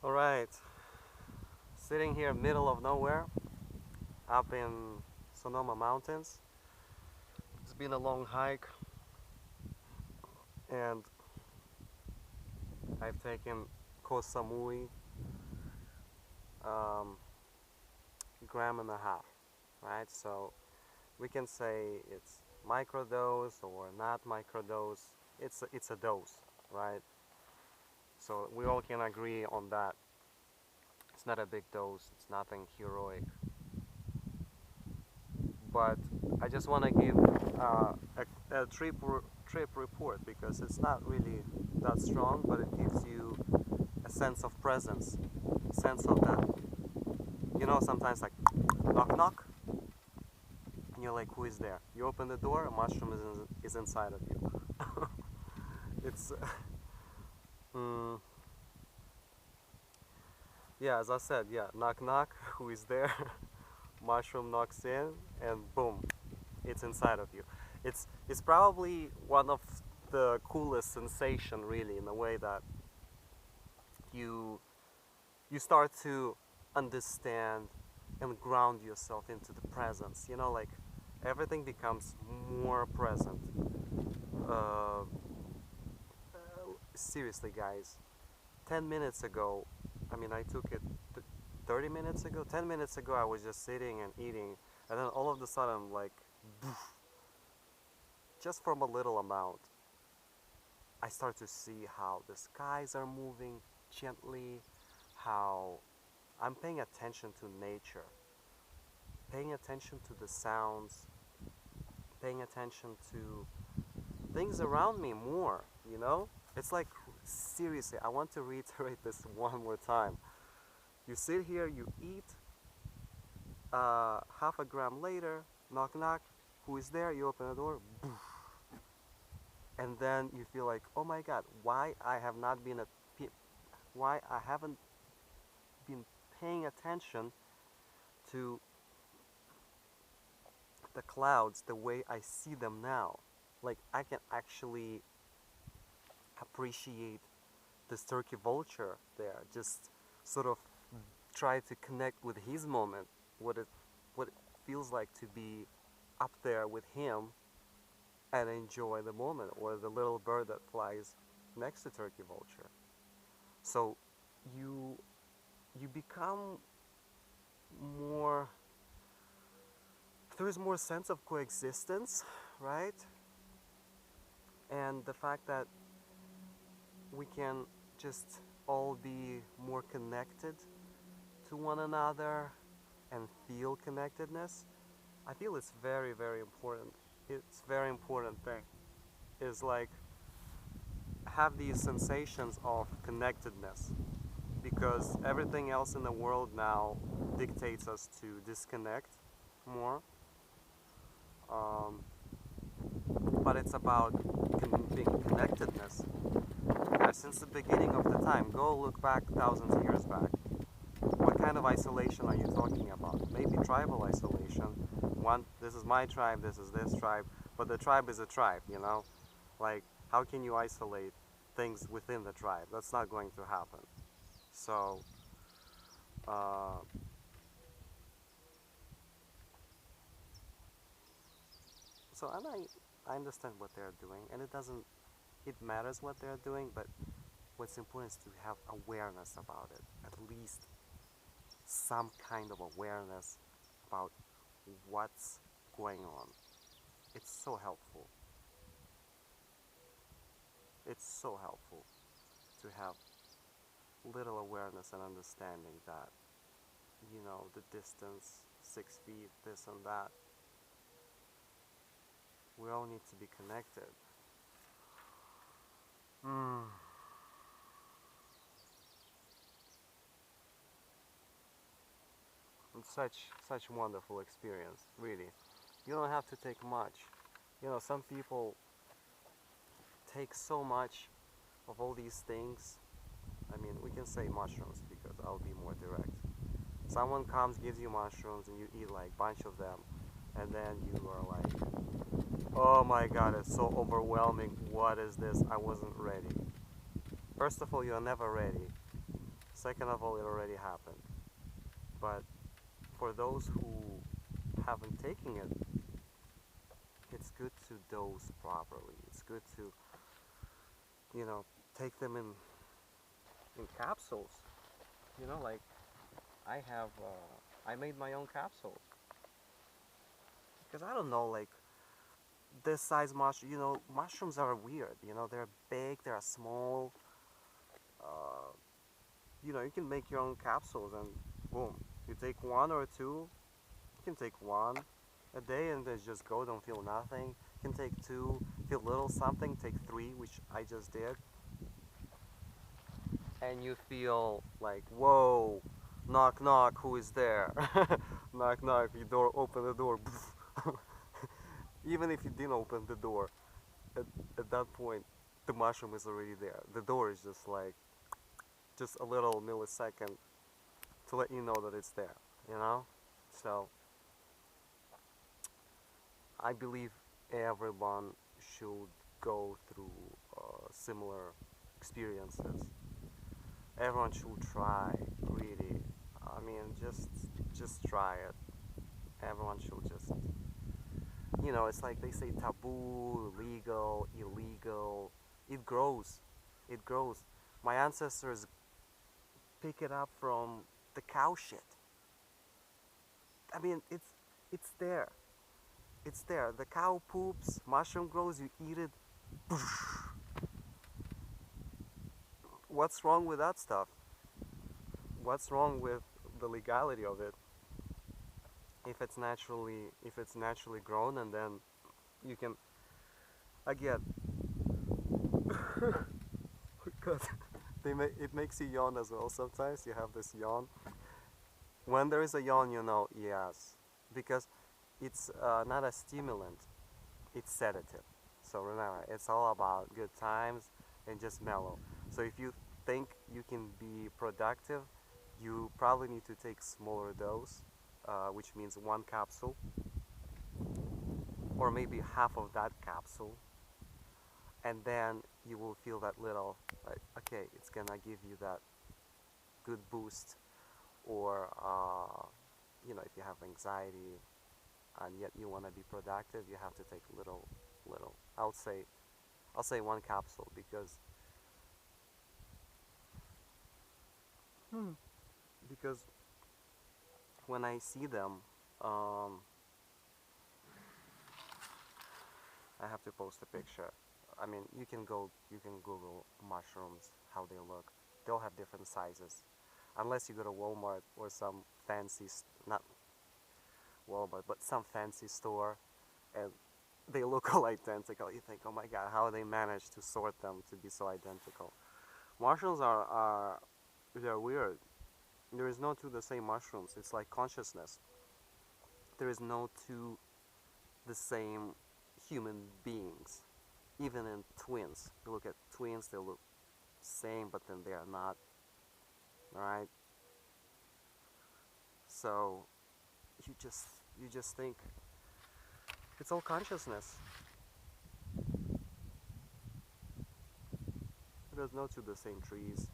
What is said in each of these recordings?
Alright, sitting here middle of nowhere, up in Sonoma Mountains. It's been a long hike and I've taken Koh Samui um, gram and a half, right? So we can say it's microdose or not microdose. It's a dose, right? So we all can agree on that. It's not a big dose, it's nothing heroic. But I just want to give a trip report because it's not really that strong, but it gives you a sense of presence, sense of that. You know, sometimes like knock knock, and you're like, who is there? You open the door, a mushroom is inside of you. It's mm, yeah, as I said, yeah, knock knock, who is there? Mushroom knocks in, and boom, it's inside of you. It's probably one of the coolest sensation, really, in a way that you you start to understand and ground yourself into the presence. You know, like everything becomes more present. Uh, Seriously, guys, 10 minutes ago, I mean, I took it 30 minutes ago, 10 minutes ago, I was just sitting and eating, and then all of a sudden, like, just from a little amount, I start to see how the skies are moving gently, how I'm paying attention to nature, paying attention to the sounds, paying attention to things around me more, you know? It's like, seriously, I want to reiterate this one more time. You sit here, you eat, half a gram later, knock knock, who is there? You open the door, and then you feel like, oh my God, why I haven't been paying attention to the clouds the way I see them now. Like I can actually appreciate this turkey vulture there, just sort of try to connect with his moment, what it feels like to be up there with him and enjoy the moment, or the little bird that flies next to turkey vulture. So you you become more, there's more sense of coexistence, right? And the fact that we can just all be more connected to one another and feel connectedness. I feel it's very, very important. It's a very important thing. Is like have these sensations of connectedness, because everything else in the world now dictates us to disconnect more. Um, but it's about being connectedness. Since the beginning of the time, go look back thousands of years back. What kind of isolation are you talking about? Maybe tribal isolation. One, this is my tribe, this is this tribe, but the tribe is a tribe, you know? Like, how can you isolate things within the tribe? That's not going to happen. So, uh, and I understand what they're doing, and it matters what they're doing, but what's important is to have awareness about it, at least some kind of awareness about what's going on. It's so helpful. It's so helpful to have little awareness and understanding that, you know, the distance, 6 feet, this and that, we all need to be connected. Mm. It's such wonderful experience, really. You don't have to take much. You know, some people take so much of all these things. I mean, we can say mushrooms because I'll be more direct. Someone comes, gives you mushrooms, and you eat like a bunch of them, and then you are like, oh my God, it's so overwhelming. What is this? I wasn't ready. First of all, you're never ready. second of all, it already happened. But for those who haven't taken it, it's good to dose properly. It's good to, take them in capsules. Like I made my own capsules because I don't know, like this size mushroom. Mushrooms are weird. They're big, they're small. Uh, you can make your own capsules and boom, you take one or two. You can take one a day and then just go, don't feel nothing. You can take two, feel little something, take three, which I just did. And you feel like, whoa, knock knock, who is there? Knock knock, you door, open the door. Even if you didn't open the door, at, at that point, the mushroom is already there. The door is just like, just a little millisecond to let you know that it's there, you know? So, I believe everyone should go through similar experiences. Everyone should try, really. I mean, just try it. Everyone should just, it's like they say taboo, legal, illegal. It grows. It grows. My ancestors pick it up from the cow shit. I mean, it's there. It's there. The cow poops, mushroom grows, you eat it. What's wrong with that stuff? What's wrong with the legality of it? If it's naturally grown, and then you can again because it makes you yawn as well. Sometimes you have this yawn. When there is a yawn, yes, because it's not a stimulant, it's sedative. So remember, it's all about good times and just mellow. So if you think you can be productive, you probably need to take smaller dose, which means one capsule, or maybe half of that capsule, and then you will feel that little, like, okay, it's gonna give you that good boost, or if you have anxiety and yet you want to be productive, you have to take little. I'll say one capsule because when I see them, um, I have to post a picture. I mean, you can Google mushrooms, how they look. They'll have different sizes, unless you go to Walmart or some fancy, not Walmart, but some fancy store, and they look all identical. You think, oh my god, how they managed to sort them to be so identical. Mushrooms they're weird. There is no two the same mushrooms. It's like consciousness. There is no two the same human beings. Even in twins. You look at twins, they look same, but then they are not. Alright? So you just think it's all consciousness. There's no two the same trees.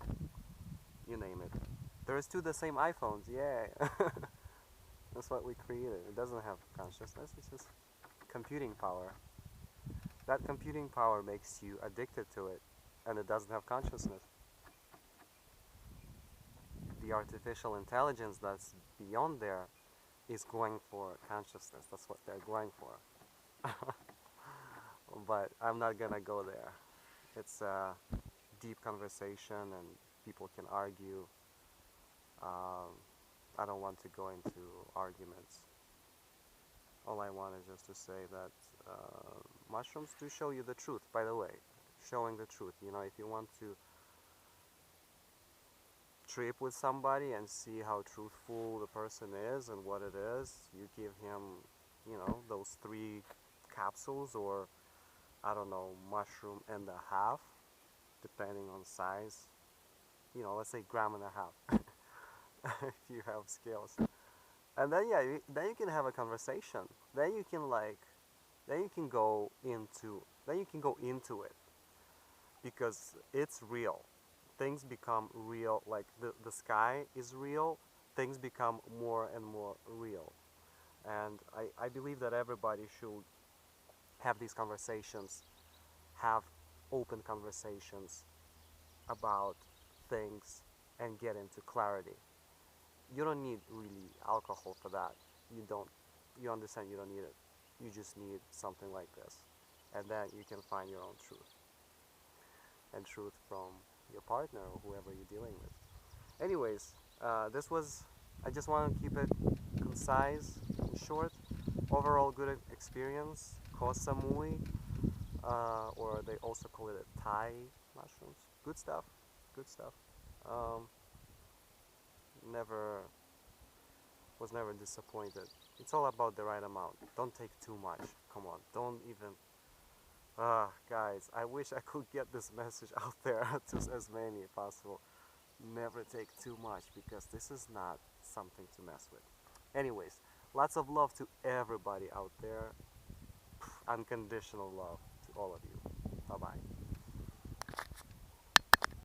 You name it. There's two the same iPhones, yeah. That's what we created. It doesn't have consciousness, it's just computing power. That computing power makes you addicted to it, and it doesn't have consciousness. The artificial intelligence that's beyond there is going for consciousness. That's what they're going for. But I'm not gonna go there. It's a deep conversation and people can argue. I don't want to go into arguments. All I want is just to say that mushrooms do show you the truth, by the way. Showing the truth. If you want to trip with somebody and see how truthful the person is and what it is, you give him, those 3 capsules, or I don't know, mushroom and a half, depending on size. Let's say gram and a half, if you have scales. And then then you can have a conversation. Then you can go into it, because it's real. things become real, like the sky is real, things become more and more real. And I believe that everybody should have these conversations, have open conversations about things and get into clarity. You don't need really alcohol for that. You don't, you understand you don't need it. You just need something like this. And then you can find your own truth and truth from your partner or whoever you're dealing with. Anyways, this was, I just want to keep it concise and short. Overall good experience. Koh Samui, or they also call it a Thai mushrooms. Good stuff. Good stuff. Um, never was never disappointed. It's all about the right amount. Don't take too much. Come on. Don't even. Guys, I wish I could get this message out there to as many as possible. Never take too much because this is not something to mess with. Anyways, lots of love to everybody out there. Unconditional love to all of you.